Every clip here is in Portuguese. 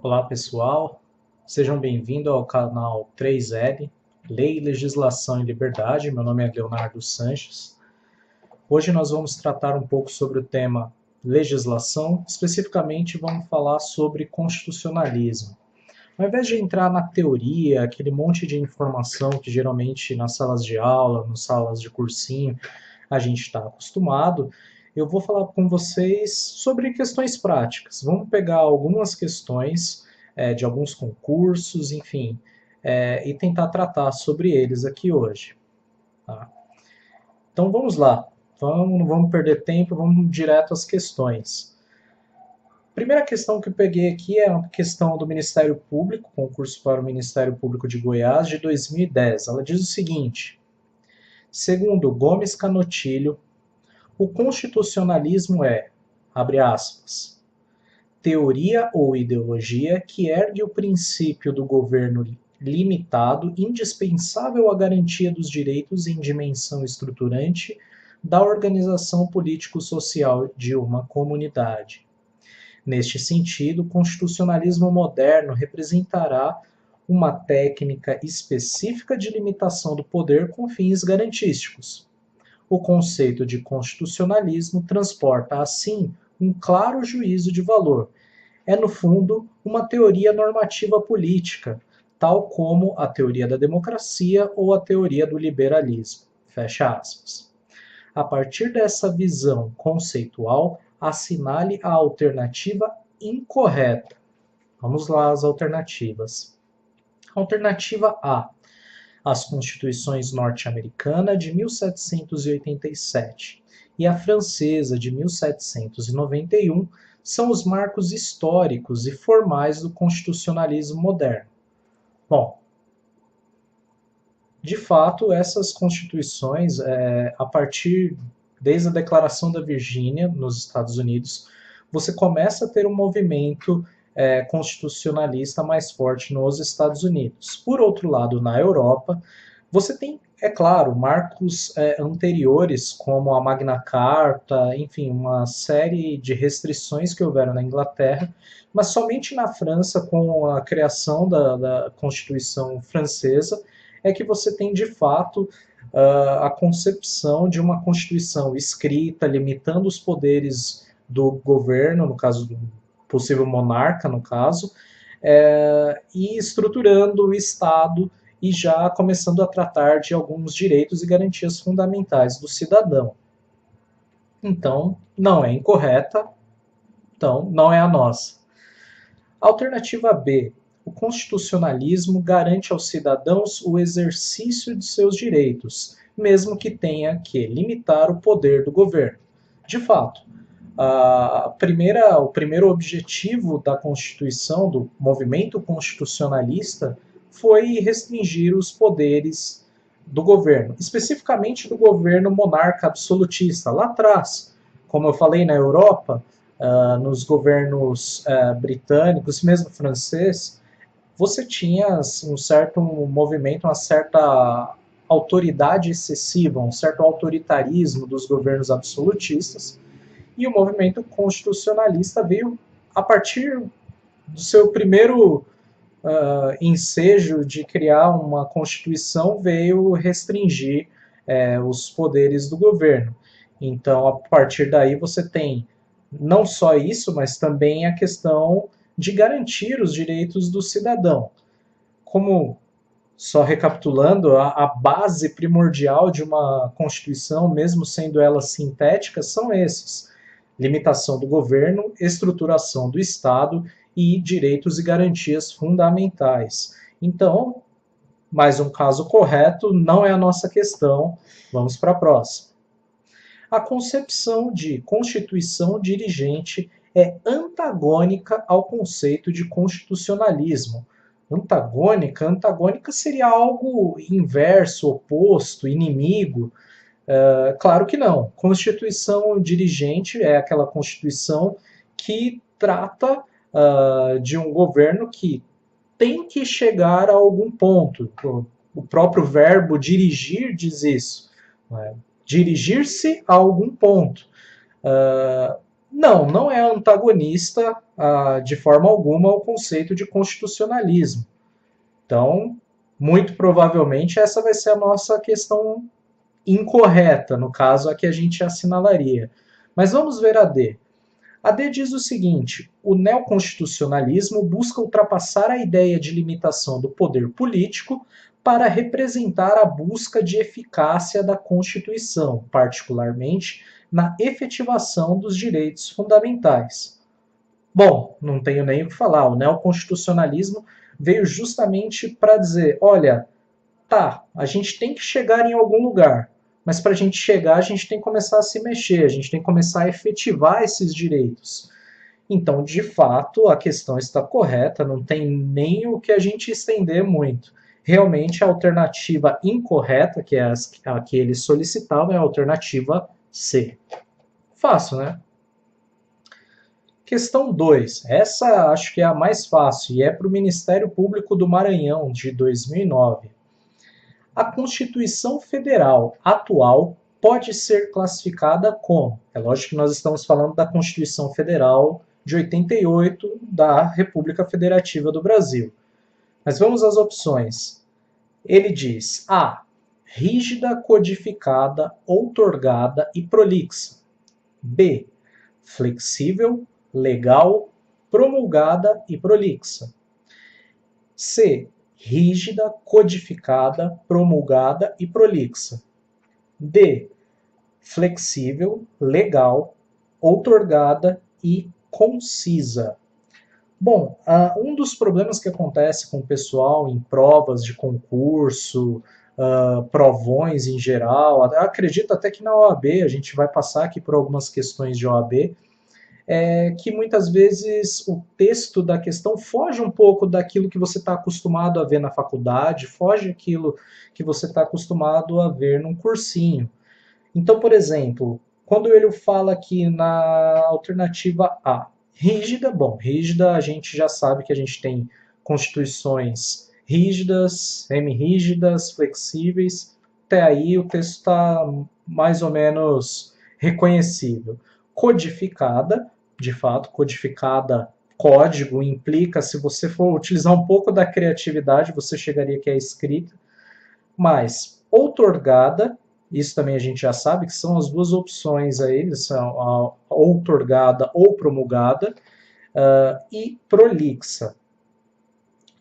Olá pessoal, sejam bem-vindos ao canal 3L, Lei, Legislação e Liberdade. Meu nome é Leonardo Sanches. Hoje nós vamos tratar um pouco sobre o tema legislação, especificamente vamos falar sobre constitucionalismo. Ao invés de entrar na teoria, aquele monte de informação que geralmente nas salas de aula, nas salas de cursinho, a gente está acostumado, eu vou falar com vocês sobre questões práticas. Vamos pegar algumas questões de alguns concursos, enfim, e tentar tratar sobre eles aqui hoje. Tá? Então vamos lá, não vamos perder tempo, vamos direto às questões. A primeira questão que eu peguei aqui é a questão do Ministério Público, concurso para o Ministério Público de Goiás, de 2010. Ela diz o seguinte: segundo Gomes Canotilho, o constitucionalismo é, abre aspas, teoria ou ideologia que ergue o princípio do governo limitado, indispensável à garantia dos direitos em dimensão estruturante da organização político-social de uma comunidade. Neste sentido, o constitucionalismo moderno representará uma técnica específica de limitação do poder com fins garantísticos. O conceito de constitucionalismo transporta, assim, um claro juízo de valor. É, no fundo, uma teoria normativa política, tal como a teoria da democracia ou a teoria do liberalismo. Fecha aspas. A partir dessa visão conceitual, assinale a alternativa incorreta. Vamos lá às alternativas. Alternativa A: as constituições norte-americana de 1787 e a francesa de 1791 são os marcos históricos e formais do constitucionalismo moderno. Bom, de fato, essas constituições, a partir desde a Declaração da Virgínia, nos Estados Unidos, você começa a ter um movimento constitucionalista mais forte nos Estados Unidos. Por outro lado, na Europa, você tem, é claro, marcos anteriores, como a Magna Carta, enfim, uma série de restrições que houveram na Inglaterra, mas somente na França, com a criação da Constituição Francesa, é que você tem de fato a concepção de uma Constituição escrita, limitando os poderes do governo, no caso do possível monarca, no caso, e estruturando o Estado e já começando a tratar de alguns direitos e garantias fundamentais do cidadão. Então, não é incorreta, então não é a nossa. Alternativa B: o constitucionalismo garante aos cidadãos o exercício de seus direitos, mesmo que tenha que limitar o poder do governo. De fato, o primeiro objetivo da Constituição, do movimento constitucionalista, foi restringir os poderes do governo, especificamente do governo monarca absolutista. Lá atrás, como eu falei, na Europa, nos governos britânicos, mesmo francês, você tinha um certo movimento, uma certa autoridade excessiva, um certo autoritarismo dos governos absolutistas, e o movimento constitucionalista veio a partir do seu primeiro ensejo de criar uma constituição, veio restringir os poderes do governo. Então, a partir daí, você tem não só isso, mas também a questão de garantir os direitos do cidadão. Como, só recapitulando, a base primordial de uma Constituição, mesmo sendo ela sintética, são esses: limitação do governo, estruturação do Estado e direitos e garantias fundamentais. Então, mais um caso correto, não é a nossa questão. Vamos para a próxima. A concepção de constituição dirigente é antagônica ao conceito de constitucionalismo. Antagônica seria algo inverso, oposto, inimigo. Claro que não. Constituição dirigente é aquela constituição que trata de um governo que tem que chegar a algum ponto. O próprio verbo dirigir diz isso. Né? Dirigir-se a algum ponto. Não, não é antagonista de forma alguma ao conceito de constitucionalismo. Então, muito provavelmente essa vai ser a nossa questão incorreta, no caso a que a gente assinalaria. Mas vamos ver a D. A D diz o seguinte: o neoconstitucionalismo busca ultrapassar a ideia de limitação do poder político para representar a busca de eficácia da Constituição, particularmente na efetivação dos direitos fundamentais. Bom, não tenho nem o que falar. O neoconstitucionalismo veio justamente para dizer: olha, tá, a gente tem que chegar em algum lugar, mas para a gente chegar, a gente tem que começar a se mexer, a gente tem que começar a efetivar esses direitos. Então, de fato, a questão está correta, não tem nem o que a gente estender muito. Realmente, a alternativa incorreta, que é a que eles solicitavam, é a alternativa C. Fácil, né? Questão 2. Essa acho que é a mais fácil e é para o Ministério Público do Maranhão, de 2009. A Constituição Federal atual pode ser classificada como? É lógico que nós estamos falando da Constituição Federal de 88 da República Federativa do Brasil. Mas vamos às opções. Ele diz A. Rígida, codificada, outorgada e prolixa. B. Flexível, legal, promulgada e prolixa. C. Rígida, codificada, promulgada e prolixa. D. Flexível, legal, outorgada e concisa. Bom, um dos problemas que acontece com o pessoal em provas de concurso, provões em geral, acredito até que na OAB, a gente vai passar aqui por algumas questões de OAB, é que muitas vezes o texto da questão foge um pouco daquilo que você está acostumado a ver na faculdade, foge daquilo que você está acostumado a ver num cursinho. Então, por exemplo, quando ele fala aqui na alternativa A, rígida, bom, rígida a gente já sabe que a gente tem constituições rígidas, semi-rígidas, flexíveis, até aí o texto está mais ou menos reconhecível. Codificada, de fato, codificada, código implica, se você for utilizar um pouco da criatividade, você chegaria que é escrita, mas outorgada, isso também a gente já sabe que são as duas opções aí, são a outorgada ou promulgada, e prolixa.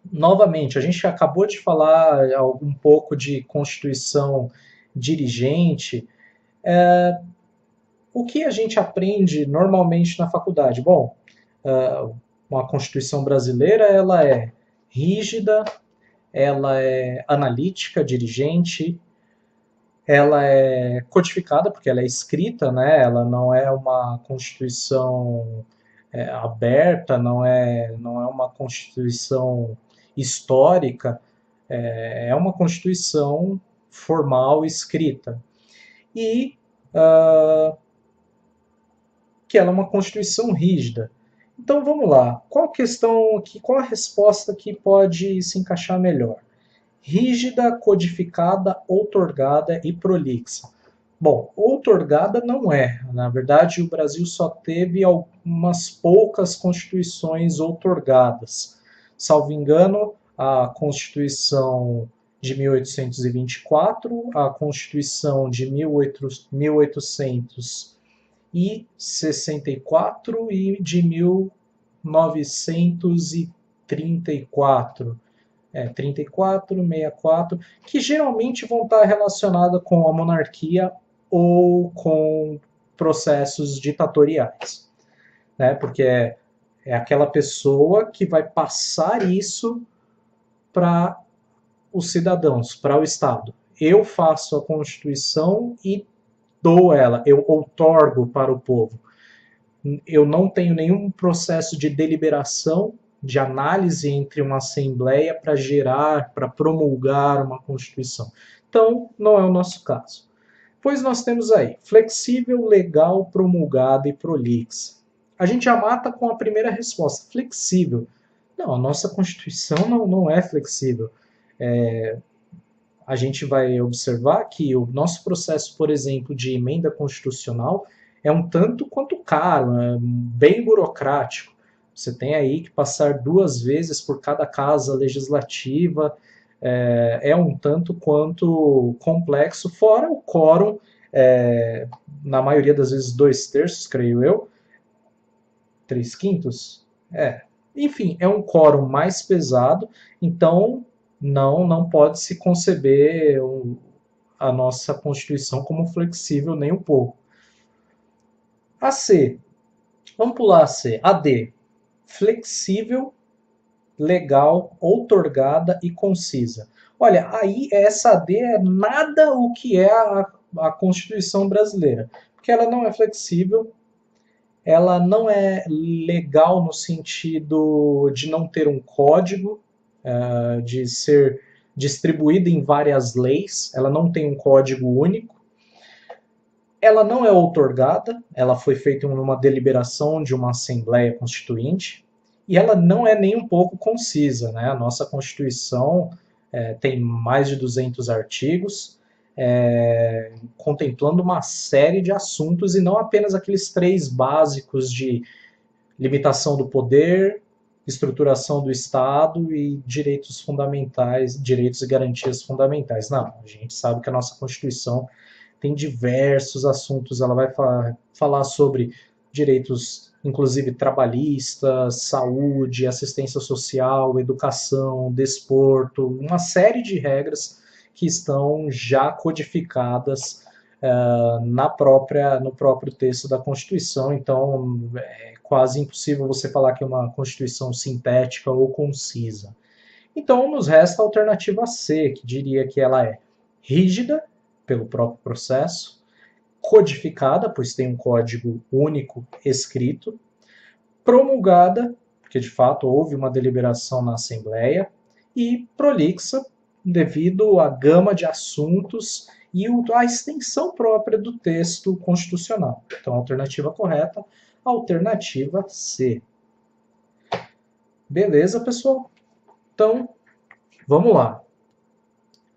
Novamente, a gente acabou de falar um pouco de constituição dirigente. O que a gente aprende normalmente na faculdade? Bom, uma Constituição brasileira ela é rígida, ela é analítica, dirigente, ela é codificada, porque ela é escrita, né? Ela não é uma Constituição aberta, não é uma Constituição histórica, é uma Constituição formal escrita. E que ela é uma Constituição rígida. Então vamos lá. Qual questão aqui, qual a resposta que pode se encaixar melhor? Rígida, codificada, outorgada e prolixa. Bom, outorgada não é. Na verdade, o Brasil só teve algumas poucas constituições outorgadas. Salvo engano, a Constituição de 1824, a Constituição de 1864 e de 1934. 34, 64, que geralmente vão estar relacionadas com a monarquia ou com processos ditatoriais, né? Porque é aquela pessoa que vai passar isso para os cidadãos, para o Estado. Eu faço a Constituição e dou ela, eu outorgo para o povo. Eu não tenho nenhum processo de deliberação, de análise entre uma assembleia para gerar, para promulgar uma Constituição. Então, não é o nosso caso. Pois nós temos aí flexível, legal, promulgada e prolixa. A gente já mata com a primeira resposta, flexível. Não, a nossa Constituição não é flexível. A gente vai observar que o nosso processo, por exemplo, de emenda constitucional é um tanto quanto caro, é bem burocrático. Você tem aí que passar 2 vezes por cada casa legislativa, é um tanto quanto complexo, fora o quórum, na maioria das vezes 2/3, creio eu, 3/5? Enfim, é um quórum mais pesado, então não pode se conceber a nossa Constituição como flexível nem um pouco. A C, vamos pular a C. A D, flexível, legal, outorgada e concisa. Olha, aí essa AD é nada o que é a Constituição brasileira, porque ela não é flexível, ela não é legal no sentido de não ter um código, de ser distribuída em várias leis, ela não tem um código único, ela não é outorgada, ela foi feita numa deliberação de uma Assembleia Constituinte, e ela não é nem um pouco concisa, né? A nossa Constituição tem mais de 200 artigos, contemplando uma série de assuntos, e não apenas aqueles 3 básicos de limitação do poder, estruturação do Estado e direitos fundamentais, direitos e garantias fundamentais. Não, a gente sabe que a nossa Constituição tem diversos assuntos, ela vai falar sobre direitos, inclusive trabalhistas, saúde, assistência social, educação, desporto, uma série de regras que estão já codificadas no próprio texto da Constituição. Então, é quase impossível você falar que é uma Constituição sintética ou concisa. Então, nos resta a alternativa C, que diria que ela é rígida, pelo próprio processo, codificada, pois tem um código único escrito, promulgada, porque de fato houve uma deliberação na Assembleia, e prolixa, devido à gama de assuntos e a extensão própria do texto constitucional. Então, a alternativa correta, alternativa C. Beleza, pessoal? Então, vamos lá.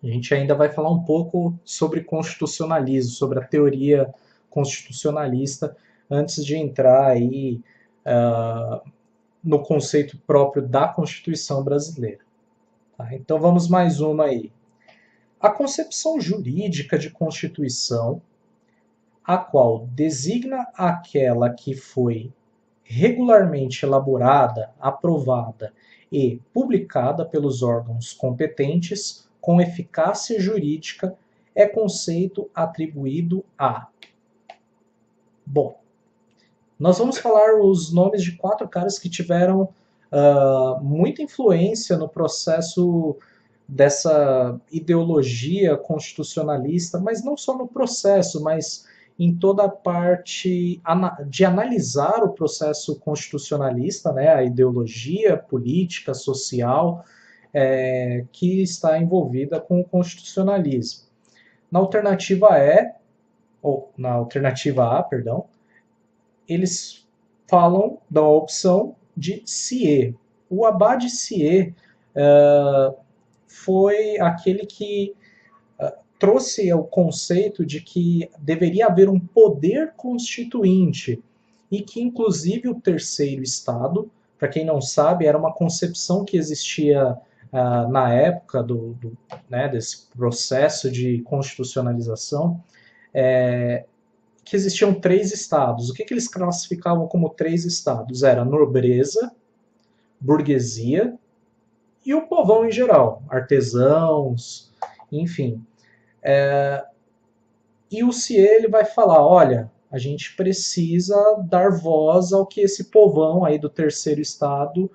A gente ainda vai falar um pouco sobre constitucionalismo, sobre a teoria constitucionalista, antes de entrar aí no conceito próprio da Constituição brasileira. Tá? Então vamos mais uma aí. A concepção jurídica de Constituição, a qual designa aquela que foi regularmente elaborada, aprovada e publicada pelos órgãos competentes com eficácia jurídica, é conceito atribuído a... Bom, nós vamos falar os nomes de 4 caras que tiveram muita influência no processo dessa ideologia constitucionalista, mas não só no processo, mas em toda a parte de analisar o processo constitucionalista, né, a ideologia política, social, que está envolvida com o constitucionalismo. Na alternativa na alternativa A, perdão, eles falam da opção de Sieyès. O Abad Sieyès foi aquele que trouxe o conceito de que deveria haver um poder constituinte e que, inclusive, o terceiro Estado, para quem não sabe, era uma concepção que existia na época desse processo de constitucionalização, que existiam 3 estados. O que eles classificavam como 3 estados? Era nobreza, burguesia e o povão em geral, artesãos, enfim. E o Sieyès ele vai falar, olha, a gente precisa dar voz ao que esse povão aí do terceiro estado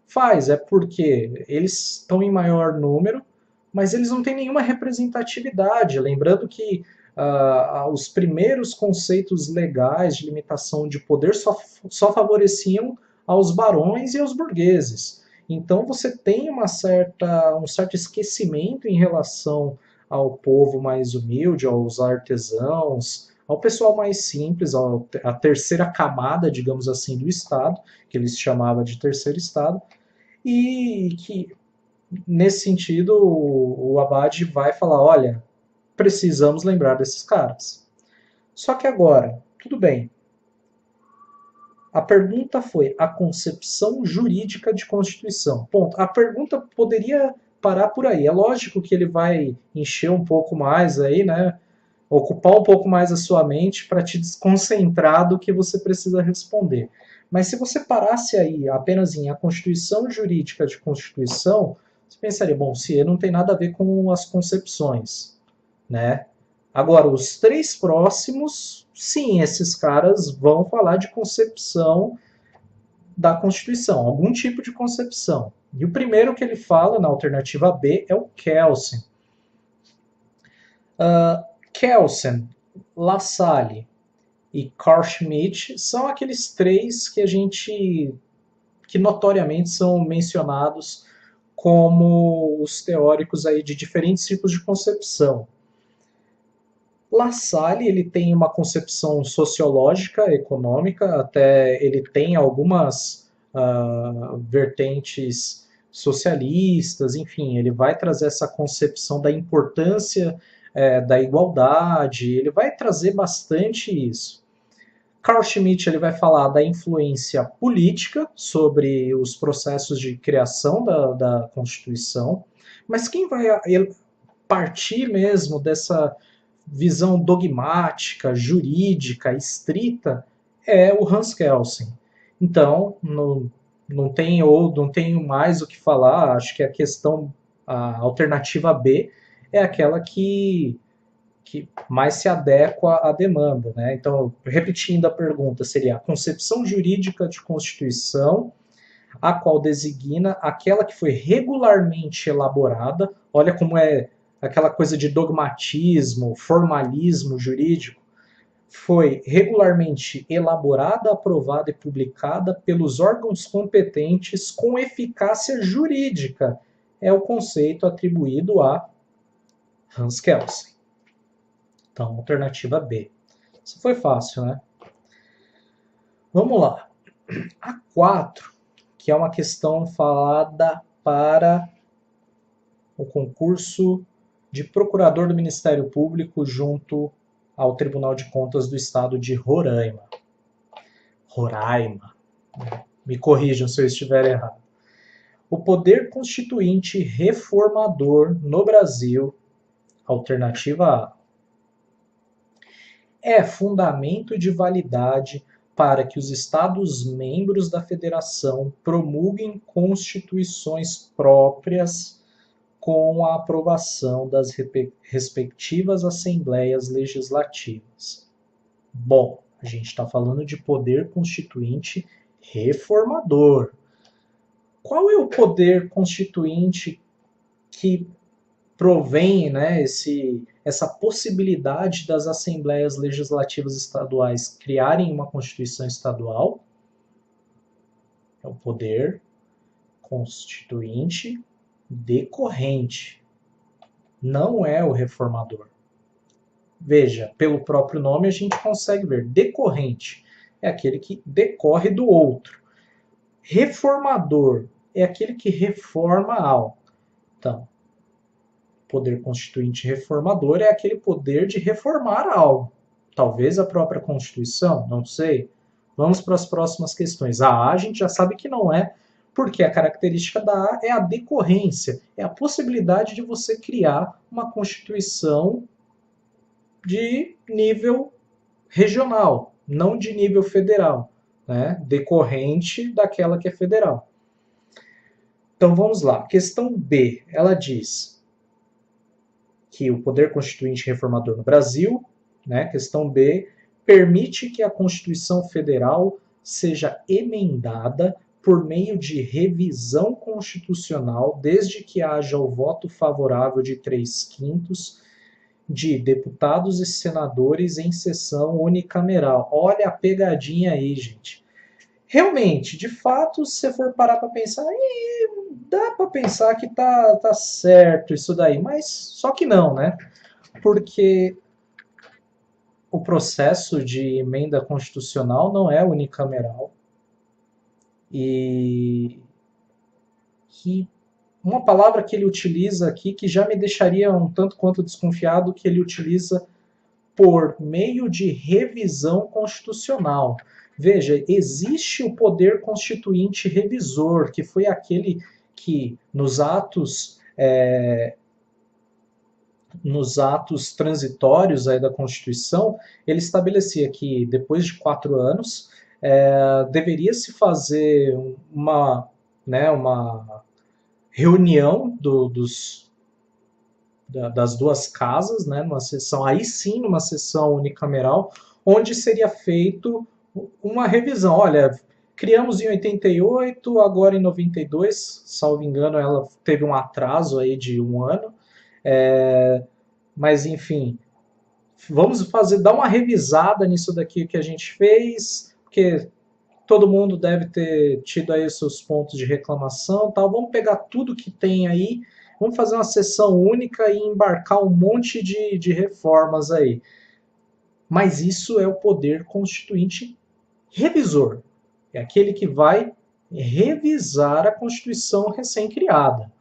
faz, porque eles estão em maior número, mas eles não têm nenhuma representatividade. Lembrando que os primeiros conceitos legais de limitação de poder só favoreciam aos barões e aos burgueses. Então você tem um certo esquecimento em relação ao povo mais humilde, aos artesãos, ao pessoal mais simples, à terceira camada, digamos assim, do Estado, que eles chamavam de terceiro Estado, e que, nesse sentido, o Abad vai falar, olha, precisamos lembrar desses caras. Só que agora, tudo bem, A pergunta foi a concepção jurídica de Constituição. Ponto. A pergunta poderia parar por aí. É lógico que ele vai encher um pouco mais aí, né? Ocupar um pouco mais a sua mente para te desconcentrar do que você precisa responder. Mas se você parasse aí apenas em a Constituição jurídica de Constituição, você pensaria, bom, se não tem nada a ver com as concepções, né? Agora, os três próximos, sim, esses caras vão falar de concepção da Constituição, algum tipo de concepção. E o primeiro que ele fala, na alternativa B, é o Kelsen. Kelsen, Lassalle e Carl Schmitt são aqueles três que notoriamente são mencionados como os teóricos aí de diferentes tipos de concepção. Lassalle ele tem uma concepção sociológica, econômica, até ele tem algumas vertentes socialistas, enfim, ele vai trazer essa concepção da importância da igualdade, ele vai trazer bastante isso. Carl Schmitt ele vai falar da influência política sobre os processos de criação da Constituição, mas quem vai partir mesmo dessa visão dogmática, jurídica, estrita, é o Hans Kelsen. Então, não tenho mais o que falar, acho que a alternativa B é aquela que mais se adequa à demanda, né? Então, repetindo a pergunta, seria a concepção jurídica de Constituição, a qual designa aquela que foi regularmente elaborada, olha como é aquela coisa de dogmatismo, formalismo jurídico, foi regularmente elaborada, aprovada e publicada pelos órgãos competentes com eficácia jurídica. É o conceito atribuído a Hans Kelsen. Então, alternativa B. Isso foi fácil, né? Vamos lá. A 4, que é uma questão falada para o concurso de procurador do Ministério Público junto ao Tribunal de Contas do Estado de Roraima. Roraima. Me corrijam se eu estiver errado. O poder constituinte reformador no Brasil, alternativa A, é fundamento de validade para que os Estados-membros da Federação promulguem constituições próprias com a aprovação das respectivas assembleias legislativas. Bom, a gente está falando de poder constituinte reformador. Qual é o poder constituinte que provém, né, essa possibilidade das assembleias legislativas estaduais criarem uma Constituição estadual? É o poder constituinte decorrente, não é o reformador. Veja, pelo próprio nome a gente consegue ver. Decorrente é aquele que decorre do outro. Reformador é aquele que reforma algo. Então, poder constituinte reformador é aquele poder de reformar algo. Talvez a própria Constituição, não sei. Vamos para as próximas questões. A gente já sabe que não é, porque a característica da A é a decorrência, é a possibilidade de você criar uma Constituição de nível regional, não de nível federal, né? Decorrente daquela que é federal. Então vamos lá. Questão B, ela diz que o poder constituinte reformador no Brasil, né, questão B, permite que a Constituição Federal seja emendada por meio de revisão constitucional, desde que haja o voto favorável de 3/5 de deputados e senadores em sessão unicameral. Olha a pegadinha aí, gente. Realmente, de fato, se você for parar para pensar, dá para pensar que tá certo isso daí, mas só que não, né? Porque o processo de emenda constitucional não é unicameral. E uma palavra que ele utiliza aqui que já me deixaria um tanto quanto desconfiado, que ele utiliza por meio de revisão constitucional. Veja, existe o poder constituinte revisor, que foi aquele que nos atos transitórios aí da Constituição, ele estabelecia que depois de 4 anos deveria se fazer uma reunião das duas casas, né, numa sessão, aí sim, numa sessão unicameral, onde seria feito uma revisão. Olha, criamos em 88, agora em 92, salvo engano, ela teve um atraso aí de 1 ano, mas enfim, vamos dar uma revisada nisso daqui que a gente fez, porque todo mundo deve ter tido aí seus pontos de reclamação, tal. Vamos pegar tudo que tem aí, vamos fazer uma sessão única e embarcar um monte de reformas aí. Mas isso é o poder constituinte revisor. É aquele que vai revisar a Constituição recém-criada.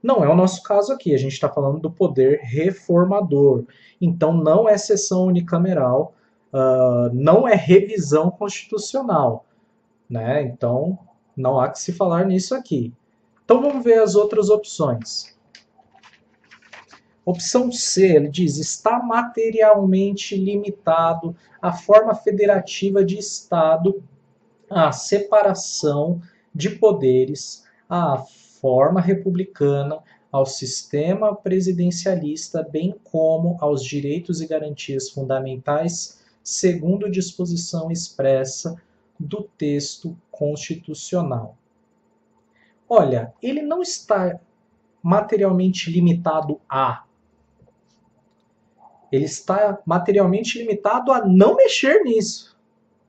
Não é o nosso caso aqui, a gente está falando do poder reformador. Então não é sessão unicameral, não é revisão constitucional, né? Então não há que se falar nisso aqui. Então vamos ver as outras opções. Opção C, ele diz, está materialmente limitado à forma federativa de Estado, à separação de poderes, à forma republicana, ao sistema presidencialista, bem como aos direitos e garantias fundamentais, segundo disposição expressa do texto constitucional. Olha, ele não está materialmente limitado a. Ele está materialmente limitado a não mexer nisso.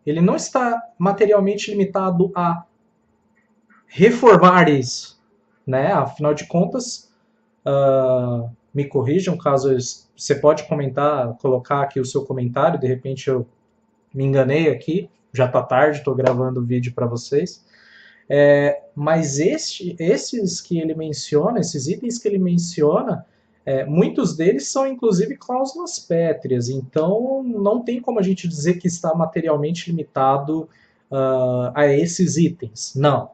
Ele não está materialmente limitado a reformar isso, né? Afinal de contas, me corrijam caso você pode comentar, colocar aqui o seu comentário, de repente eu me enganei aqui, já está tarde, estou gravando o vídeo para vocês. Mas esses que ele menciona, esses itens que ele menciona, muitos deles são inclusive cláusulas pétreas, então não tem como a gente dizer que está materialmente limitado a esses itens. Não.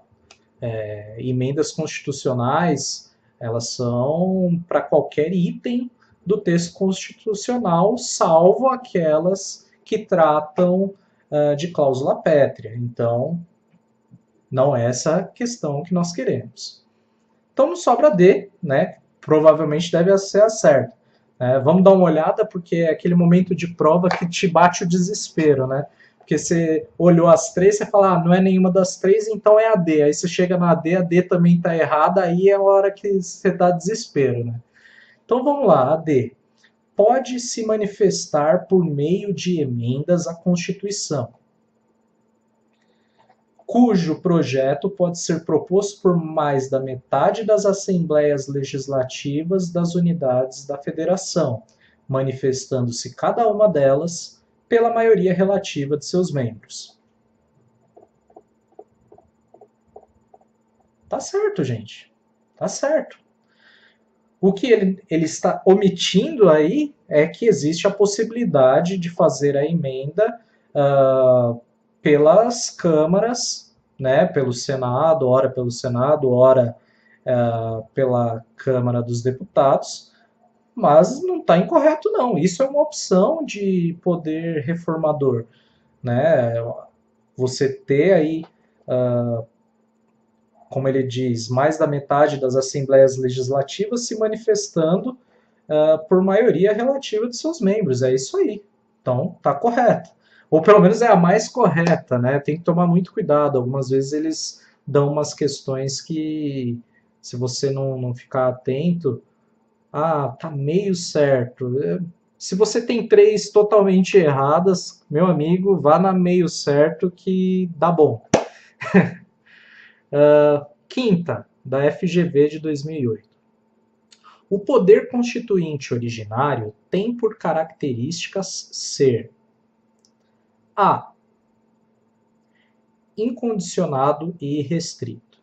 Emendas constitucionais, elas são para qualquer item do texto constitucional, salvo aquelas que tratam de cláusula pétrea. Então, não é essa questão que nós queremos. Então, não sobra D, né? Provavelmente deve ser a certa. Vamos dar uma olhada, porque é aquele momento de prova que te bate o desespero, né? Porque você olhou as três, você fala, não é nenhuma das três, então é a D. Aí você chega na D, a D também está errada, aí é a hora que você dá desespero, né? Então vamos lá, a D. Pode se manifestar por meio de emendas à Constituição, cujo projeto pode ser proposto por mais da metade das assembleias legislativas das unidades da Federação, manifestando-se cada uma delas pela maioria relativa de seus membros. Tá certo, gente. Tá certo. O que ele está omitindo aí é que existe a possibilidade de fazer a emenda pelas câmaras, né, pelo Senado, ora pelo Senado, ora pela Câmara dos Deputados, mas não está incorreto não. Isso é uma opção de poder reformador, né? Você ter aí, como ele diz, mais da metade das assembleias legislativas se manifestando por maioria relativa de seus membros. É isso aí. Então, está correto. Ou pelo menos é a mais correta, né? Tem que tomar muito cuidado. Algumas vezes eles dão umas questões que, se você não ficar atento, tá meio certo. Se você tem 3 totalmente erradas, meu amigo, vá na meio certo que dá bom. Quinta, da FGV de 2008. O poder constituinte originário tem por características ser a. Incondicionado e irrestrito.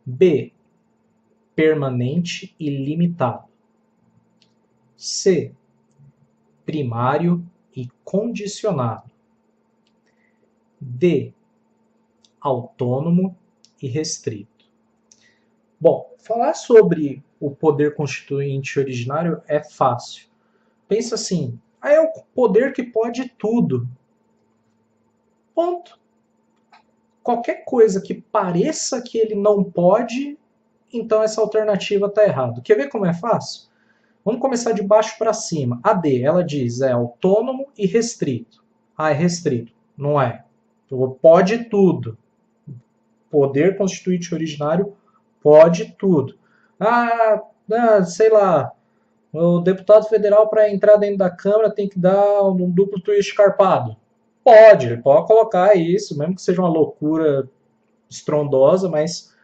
B. Permanente e limitado. C. Primário e condicionado. D, autônomo e restrito. Bom, falar sobre o poder constituinte originário é fácil. Pensa assim, é o poder que pode tudo. Ponto. Qualquer coisa que pareça que ele não pode, então essa alternativa está errada. Quer ver como é fácil? Vamos começar de baixo para cima. A D, ela diz, é autônomo e restrito. Ah, é restrito. Não é. Pode tudo. Poder constituinte originário pode tudo. Sei lá, o deputado federal para entrar dentro da Câmara tem que dar um duplo twist carpado. Pode colocar isso, mesmo que seja uma loucura estrondosa, mas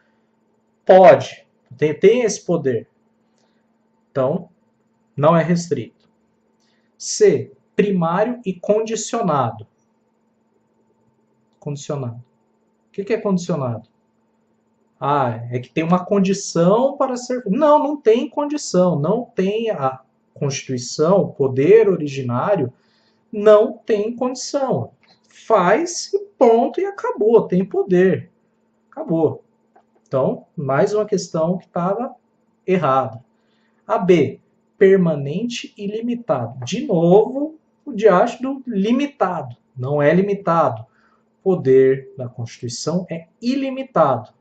pode. Tem esse poder. Então, não é restrito. C, primário e condicionado. Condicionado. O que é condicionado? É que tem uma condição para ser. Não, não tem condição. Não tem a Constituição, o poder originário, não tem condição. Faz e ponto e acabou. Tem poder. Acabou. Então, mais uma questão que estava errada. A B, permanente e limitado. De novo, o diacho do limitado. Não é limitado. O poder da Constituição é ilimitado.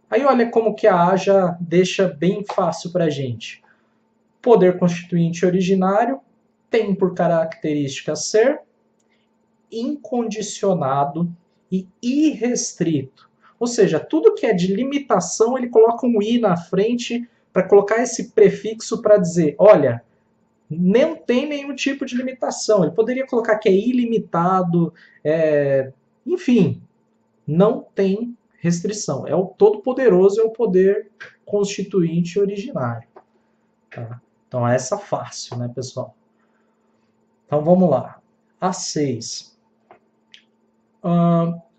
Aí olha como que a A já deixa bem fácil para a gente. Poder constituinte originário tem por característica ser incondicionado e irrestrito. Ou seja, tudo que é de limitação, ele coloca um i na frente para colocar esse prefixo para dizer, olha, não tem nenhum tipo de limitação. Ele poderia colocar que é ilimitado, enfim, não tem restrição. É o todo-poderoso, é o poder constituinte originário. Tá? Então, essa fácil, né, pessoal? Então, vamos lá. A6.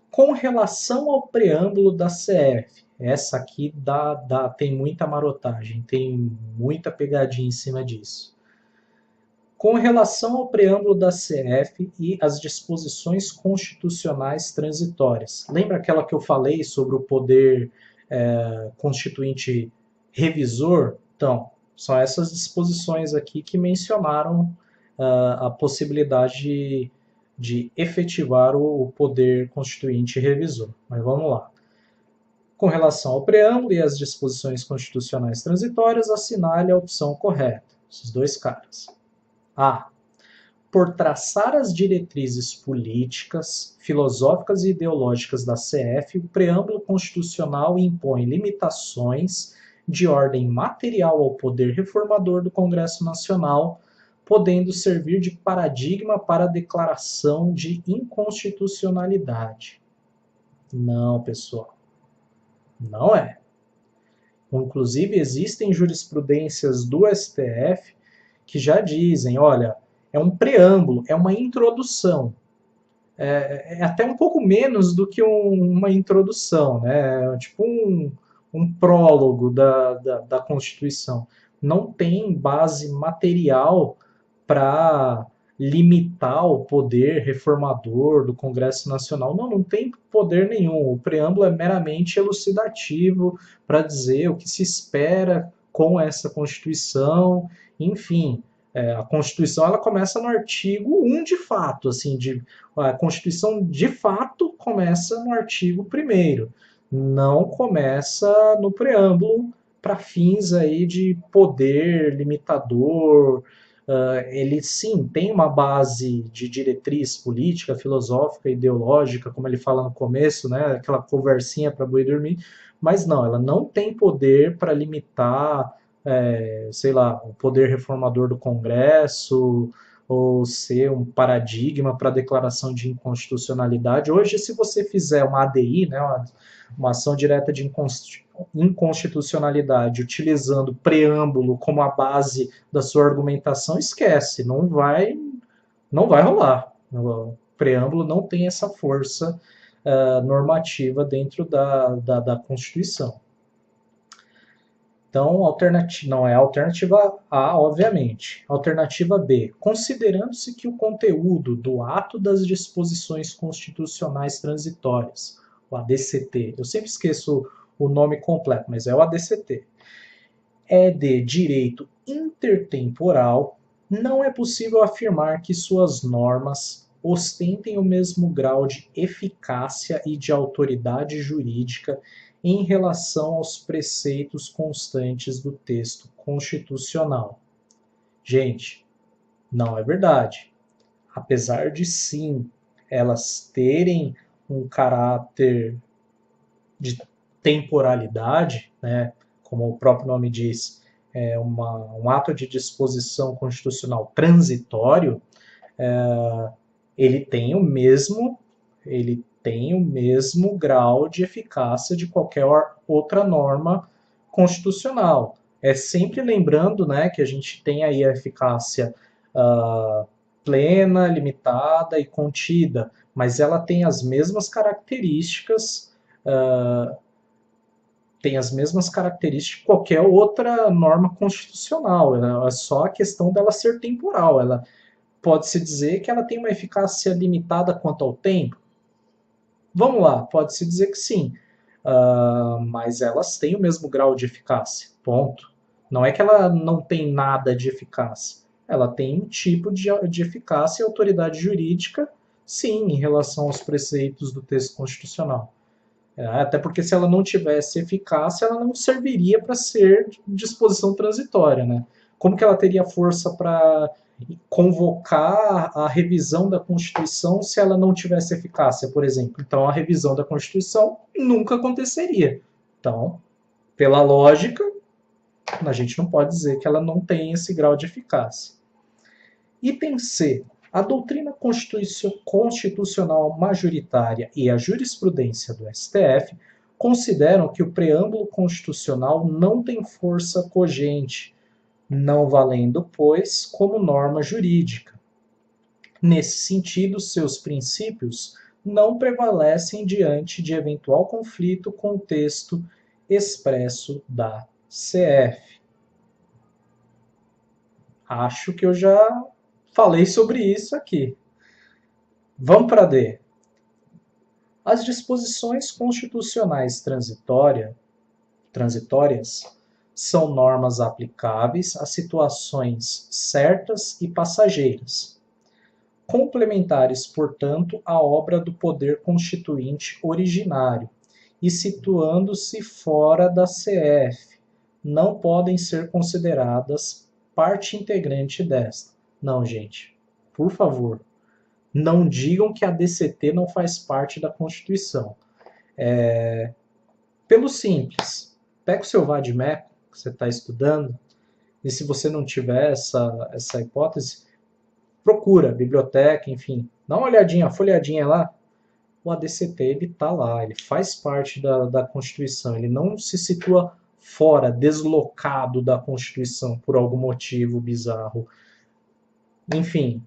Com relação ao preâmbulo da CF, essa aqui tem muita marotagem, tem muita pegadinha em cima disso. Com relação ao preâmbulo da CF e as disposições constitucionais transitórias. Lembra aquela que eu falei sobre o poder constituinte revisor? Então, são essas disposições aqui que mencionaram a possibilidade de efetivar o poder constituinte revisor. Mas vamos lá. Com relação ao preâmbulo e às disposições constitucionais transitórias, assinale a opção correta. Esses dois caras. A. Por traçar as diretrizes políticas, filosóficas e ideológicas da CF, o preâmbulo constitucional impõe limitações de ordem material ao poder reformador do Congresso Nacional, podendo servir de paradigma para a declaração de inconstitucionalidade. Não, pessoal. Não é. Inclusive, existem jurisprudências do STF que já dizem, olha, é um preâmbulo, é uma introdução. É até um pouco menos do que uma introdução, né? É tipo um prólogo da Constituição. Não tem base material para limitar o poder reformador do Congresso Nacional. Não tem poder nenhum. O preâmbulo é meramente elucidativo para dizer o que se espera com essa Constituição, enfim. A Constituição ela começa no artigo 1 de fato, assim, a Constituição de fato começa no artigo 1º, não começa no preâmbulo para fins aí de poder limitador. Ele sim tem uma base de diretriz política, filosófica, ideológica, como ele fala no começo, né, aquela conversinha para boi dormir, mas não, ela não tem poder para limitar sei lá, o poder reformador do Congresso, ou ser um paradigma para a declaração de inconstitucionalidade. Hoje, se você fizer uma ADI, né, uma ação direta de inconstitucionalidade, utilizando preâmbulo como a base da sua argumentação, esquece, não vai rolar. O preâmbulo não tem essa força normativa dentro da Constituição. Então, não é a alternativa A, obviamente. Alternativa B, considerando-se que o conteúdo do ato das disposições constitucionais transitórias, o ADCT, eu sempre esqueço o nome completo, mas é o ADCT, é de direito intertemporal, não é possível afirmar que suas normas ostentem o mesmo grau de eficácia e de autoridade jurídica em relação aos preceitos constantes do texto constitucional. Gente, não é verdade. Apesar de sim elas terem um caráter de temporalidade, né, como o próprio nome diz, é um ato de disposição constitucional transitório, ele tem o mesmo ele tem o mesmo grau de eficácia de qualquer outra norma constitucional. É sempre lembrando, né, que a gente tem aí a eficácia plena, limitada e contida, mas ela tem as mesmas características que qualquer outra norma constitucional. É só a questão dela ser temporal. Ela pode-se dizer que ela tem uma eficácia limitada quanto ao tempo? Vamos lá, pode-se dizer que sim. Mas elas têm o mesmo grau de eficácia. Ponto. Não é que ela não tem nada de eficácia. Ela tem um tipo de eficácia e autoridade jurídica, sim, em relação aos preceitos do texto constitucional. Até porque se ela não tivesse eficácia, ela não serviria para ser disposição transitória, né? Como que ela teria força para convocar a revisão da Constituição se ela não tivesse eficácia, por exemplo? Então, a revisão da Constituição nunca aconteceria. Então, pela lógica, a gente não pode dizer que ela não tem esse grau de eficácia. Item C. A doutrina constitucional majoritária e a jurisprudência do STF consideram que o preâmbulo constitucional não tem força cogente, não valendo, pois, como norma jurídica. Nesse sentido, seus princípios não prevalecem diante de eventual conflito com o texto expresso da CF. Acho que eu já falei sobre isso aqui. Vamos para D. As disposições constitucionais transitórias são normas aplicáveis a situações certas e passageiras, complementares, portanto, à obra do poder constituinte originário e situando-se fora da CF, não podem ser consideradas parte integrante desta. Não, gente, por favor, não digam que a DCT não faz parte da Constituição. Pelo simples, pega o seu vade-mecum que você está estudando, e se você não tiver essa hipótese, procura, biblioteca, enfim, dá uma olhadinha, folhadinha lá, o ADCT ele está lá, ele faz parte da Constituição, ele não se situa fora, deslocado da Constituição por algum motivo bizarro. Enfim,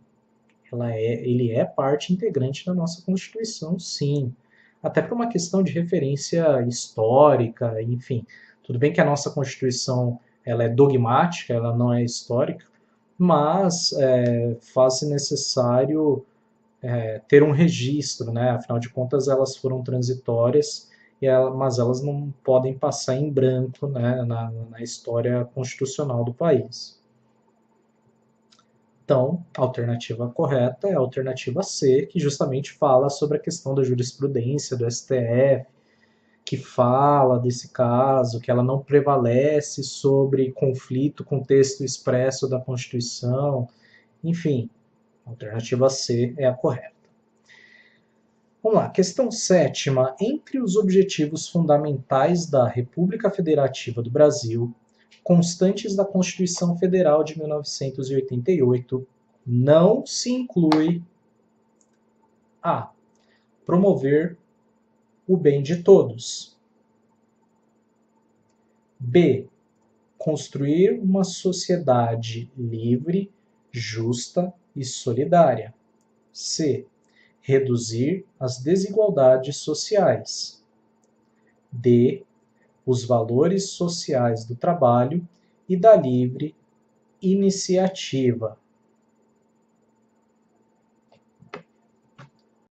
ele é parte integrante da nossa Constituição, sim. Até por uma questão de referência histórica, enfim. Tudo bem que a nossa Constituição ela é dogmática, ela não é histórica, mas faz-se necessário ter um registro, né? Afinal de contas, elas foram transitórias, mas elas não podem passar em branco, né, na história constitucional do país. Então, a alternativa correta é a alternativa C, que justamente fala sobre a questão da jurisprudência do STF, que fala desse caso, que ela não prevalece sobre conflito com o texto expresso da Constituição. Enfim, a alternativa C é a correta. Vamos lá, questão 7ª. Entre os objetivos fundamentais da República Federativa do Brasil, constantes da Constituição Federal de 1988, não se inclui a. Promover o bem de todos. B. Construir uma sociedade livre, justa e solidária. C. Reduzir as desigualdades sociais. D. os valores sociais do trabalho e da livre iniciativa.